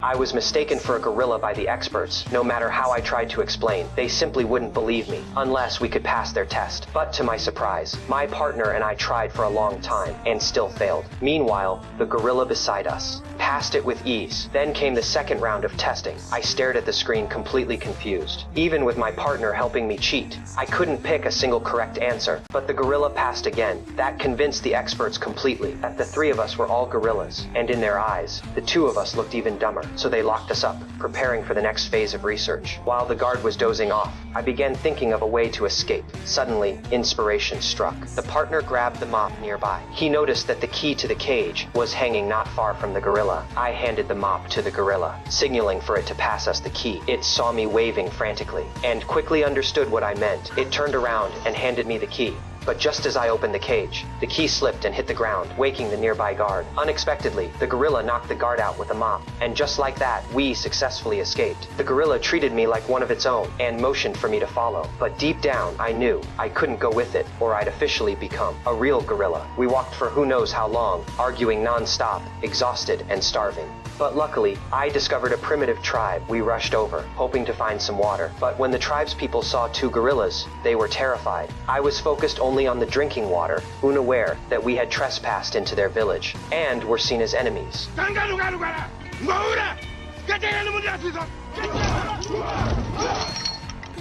I was mistaken for a gorilla by the experts. No matter how I tried to explain, they simply wouldn't believe me, unless we could pass their test. But to my surprise, my partner and I tried for a long time, and still failed. Meanwhile, the gorilla beside us passed it with ease. Then came the second round of testing. I stared at the screen completely confused. Even with my partner helping me cheat, I couldn't pick a single correct answer. But the gorilla passed again. That convinced the experts completely that the three of us were all gorillas, and in their eyes, the two of us looked even dumber. So they locked us up, preparing for the next phase of research. While the guard was dozing off, I began thinking of a way to escape. Suddenly, inspiration struck. The partner grabbed the mop nearby. He noticed that the key to the cage was hanging not far from the gorilla. I handed the mop to the gorilla, signaling for it to pass us the key. It saw me waving frantically, and quickly understood what I meant. It turned around and handed me the key. But just as I opened the cage, the key slipped and hit the ground, waking the nearby guard. Unexpectedly, the gorilla knocked the guard out with a mop, and just like that, we successfully escaped. The gorilla treated me like one of its own, and motioned for me to follow. But deep down, I knew I couldn't go with it, or I'd officially become a real gorilla. We walked for who knows how long, arguing non-stop, exhausted and starving. But luckily, I discovered a primitive tribe. We rushed over, hoping to find some water. But when the tribespeople saw two gorillas, they were terrified. I was focused only on the drinking water, unaware that we had trespassed into their village, and were seen as enemies.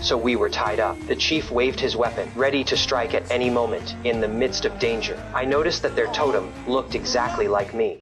So we were tied up. The chief waved his weapon, ready to strike at any moment, in the midst of danger. I noticed that their totem looked exactly like me.